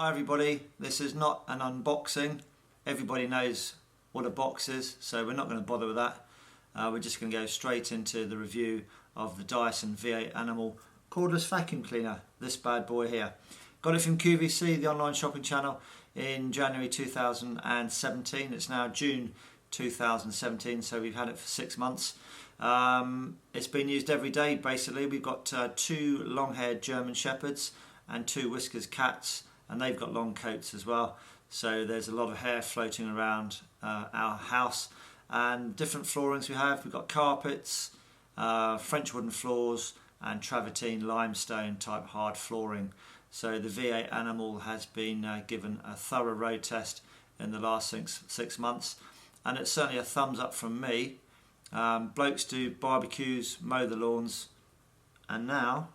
Hi everybody, this is not an unboxing. Everybody knows what a box is, so we're not going to bother with that. We're just going to go straight into the review of the Dyson V8 Animal cordless vacuum cleaner, this bad boy here. Got it from QVC, the online shopping channel, in January 2017. It's now June 2017, so we've had it for 6 months. It's been used every day basically. We've got 2 long-haired German Shepherds and 2 Whiskers cats, and they've got long coats as well, so there's a lot of hair floating around our house. And different floorings we have. We've got carpets, French wooden floors and travertine limestone type hard flooring. So the V8 Animal has been given a thorough road test in the last six months, and it's certainly a thumbs up from me. Blokes do barbecues, mow the lawns, and now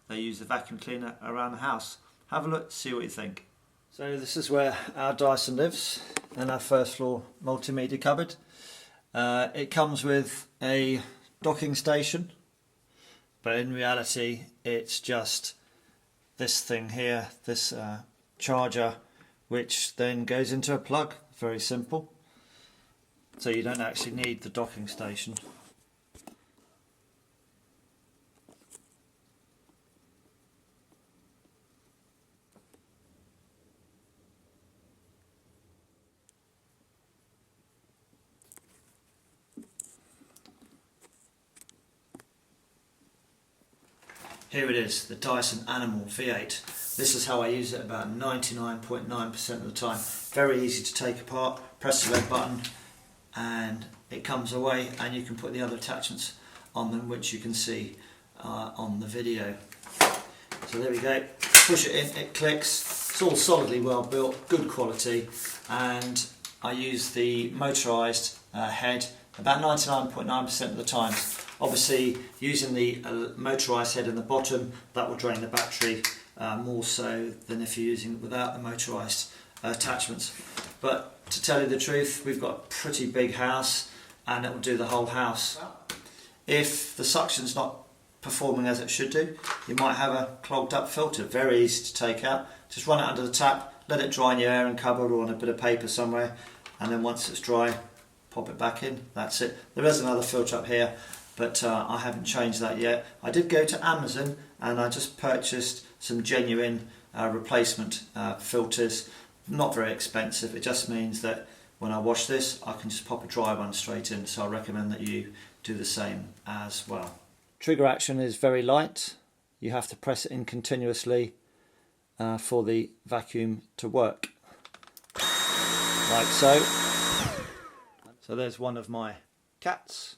they use the vacuum cleaner around the house. Have a look, see what you think. So this is where our Dyson lives, in our first floor multimedia cupboard. It comes with a docking station, but in reality it's just this thing here, this charger, which then goes into a plug. Very simple. So you don't actually need the docking station. Here it is, the Dyson Animal V8. This is how I use it about 99.9% of the time. Very easy to take apart. Press the red button and it comes away, and you can put the other attachments on them, which you can see on the video. So there we go. Push it in, it clicks. It's all solidly well built, good quality, and I use the motorised head about 99.9% of the time. Obviously, using the motorised head in the bottom, that will drain the battery more so than if you're using it without the motorised attachments. But to tell you the truth, we've got a pretty big house, and it will do the whole house. If the suction's not performing as it should do, you might have a clogged up filter. Very easy to take out. Just run it under the tap, let it dry in your airing cupboard or on a bit of paper somewhere, and then once it's dry, pop it back in. That's it. There is another filter up here, but I haven't changed that yet. I did go to Amazon and I just purchased some genuine replacement filters. Not very expensive. It just means that when I wash this, I can just pop a dry one straight in. So I recommend that you do the same as well. Trigger action is very light. You have to press it in continuously for the vacuum to work. Like so. So there's one of my cats.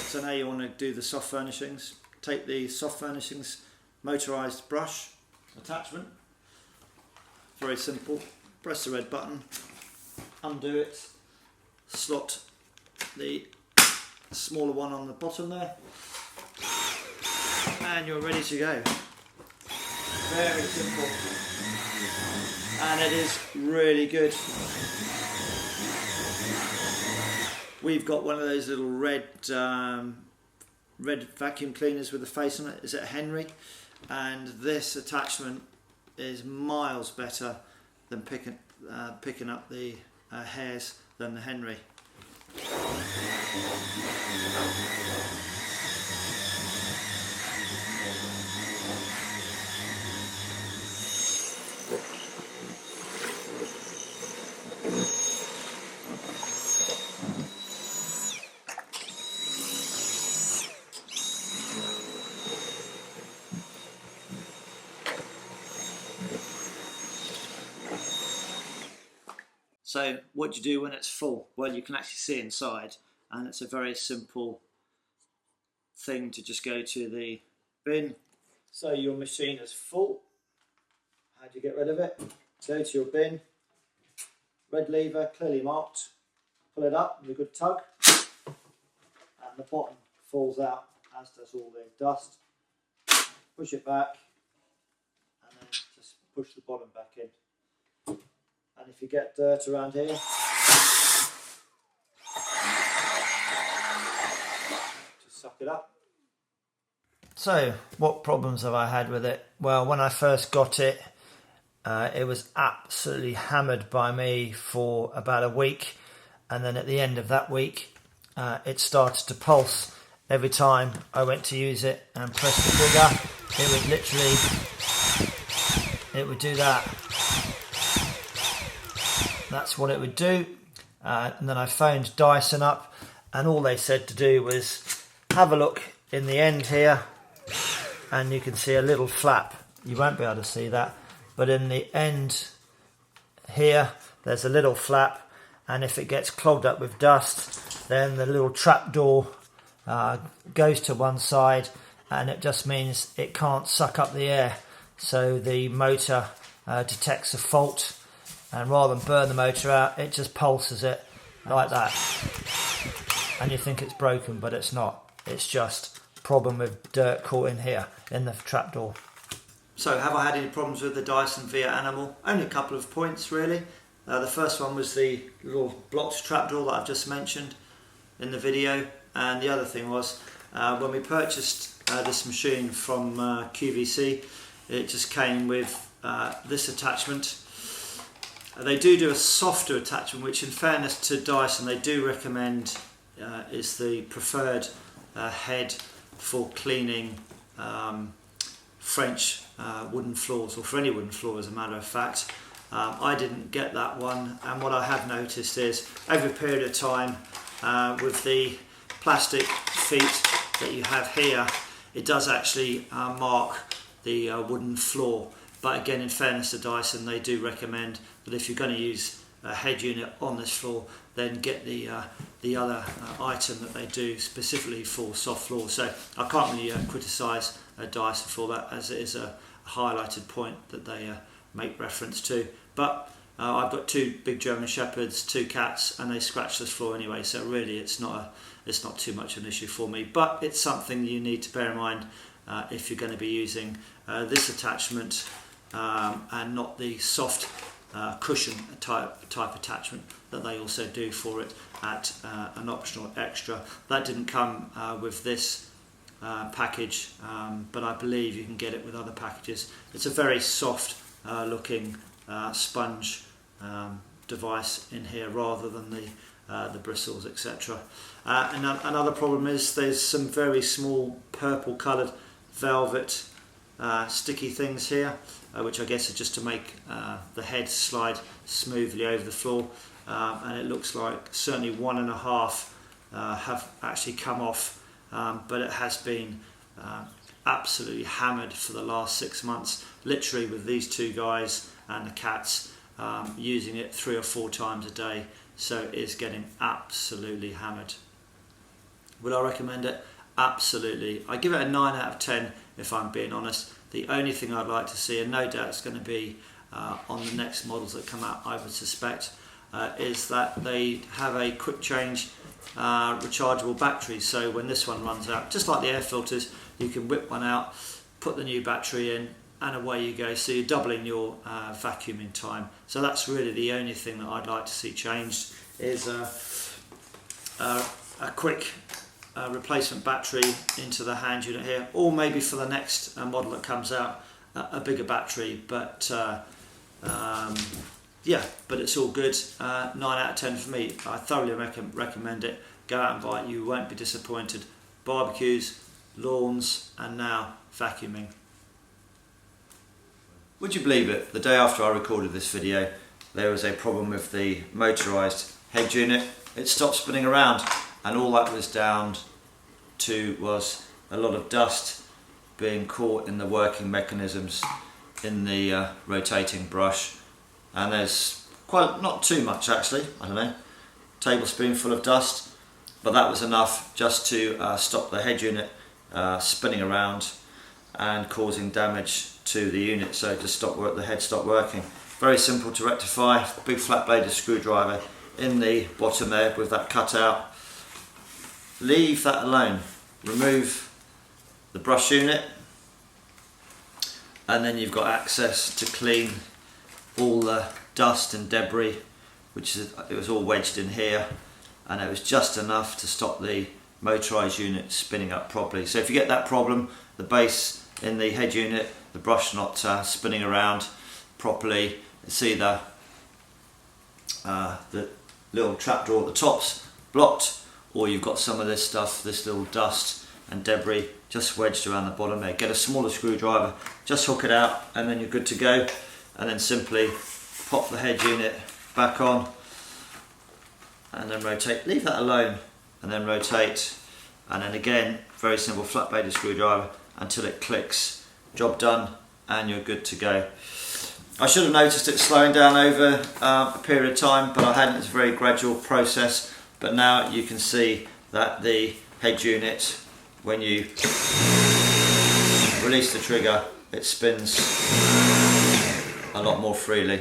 So now you want to do the soft furnishings. Take the soft furnishings motorised brush attachment. Very simple. Press the red button, undo it, slot the smaller one on the bottom there, and you're ready to go. Very simple. And it is really good. We've got one of those little red vacuum cleaners with a face on it. Is it Henry? And this attachment is miles better than picking up the hairs than the Henry. So what do you do when it's full? Well, you can actually see inside, and it's a very simple thing to just go to the bin. So your machine is full. How do you get rid of it? Go to your bin, red lever, clearly marked, pull it up with a good tug, and the bottom falls out, as does all the dust. Push it back, and then just push the bottom back in. And if you get dirt around here, just suck it up. So, what problems have I had with it? Well, when I first got it, it was absolutely hammered by me for about a week, and then at the end of that week, it started to pulse. Every time I went to use it and press the trigger, it would literally, it would do that. That's what it would do. And then I phoned Dyson up, and all they said to do was have a look in the end here, and you can see a little flap. You won't be able to see that, but in the end here there's a little flap, and if it gets clogged up with dust, then the little trap door goes to one side, and it just means it can't suck up the air. So the motor detects a fault, and rather than burn the motor out, it just pulses it like that. And you think it's broken, but it's not. It's just a problem with dirt caught in here, in the trapdoor. So have I had any problems with the Dyson V8 Animal? Only a couple of points really. The first one was the little blocked trapdoor that I've just mentioned in the video. And the other thing was, when we purchased this machine from QVC, it just came with this attachment. They do a softer attachment, which in fairness to Dyson, they do recommend is the preferred head for cleaning French wooden floors, or for any wooden floor as a matter of fact. I didn't get that one, and what I have noticed is over a period of time with the plastic feet that you have here, it does actually mark the wooden floor. But again, in fairness to Dyson, they do recommend that if you're going to use a head unit on this floor, then get the other item that they do specifically for soft floors. So I can't really criticise Dyson for that, as it is a highlighted point that they make reference to. But I've got two big German Shepherds, two cats, and they scratch this floor anyway. So really, it's not too much of an issue for me. But it's something you need to bear in mind if you're going to be using this attachment. And not the soft cushion type attachment that they also do for it at an optional extra. That didn't come with this package, but I believe you can get it with other packages. It's a very soft looking sponge device in here, rather than the bristles, etc. And another problem is there's some very small purple coloured velvet sticky things here, which I guess are just to make the head slide smoothly over the floor, and it looks like certainly 1.5 have actually come off, but it has been absolutely hammered for the last 6 months, literally with these two guys and the cats using it 3 or 4 times a day. So it is getting absolutely hammered. Would I recommend it? Absolutely. I give it a 9 out of 10 if I'm being honest. The only thing I'd like to see, and no doubt it's going to be on the next models that come out, I would suspect, is that they have a quick change rechargeable battery. So when this one runs out, just like the air filters, you can whip one out, put the new battery in, and away you go. So you're doubling your vacuuming time. So that's really the only thing that I'd like to see changed, is a quick replacement battery into the hand unit here, or maybe for the next model that comes out, a bigger battery. But yeah, but it's all good. 9 out of 10 for me. I thoroughly recommend it. Go out and buy it, you won't be disappointed. Barbecues, lawns, and now vacuuming. Would you believe it, the day after I recorded this video, there was a problem with the motorised head unit. It stopped spinning around, and all that was down to was a lot of dust being caught in the working mechanisms in the rotating brush, and there's quite, not too much actually, I don't know, tablespoonful of dust, but that was enough just to stop the head unit spinning around and causing damage to the unit, so to stop the head stopped working. Very simple to rectify. Big flat bladed screwdriver in the bottom there with that cut out. Leave that alone. Remove the brush unit, and then you've got access to clean all the dust and debris, which is, it was all wedged in here, and it was just enough to stop the motorised unit spinning up properly. So if you get that problem, the base in the head unit, the brush not spinning around properly, it's either the little trapdoor at the top's blocked, or you've got some of this stuff, this little dust and debris just wedged around the bottom there. Get a smaller screwdriver, just hook it out, and then you're good to go. And then simply pop the head unit back on, and then rotate. Leave that alone, and then rotate, and then again, very simple flat bladed screwdriver until it clicks. Job done, and you're good to go. I should have noticed it slowing down over a period of time, but I hadn't. It's a very gradual process. But now you can see that the head unit, when you release the trigger, it spins a lot more freely.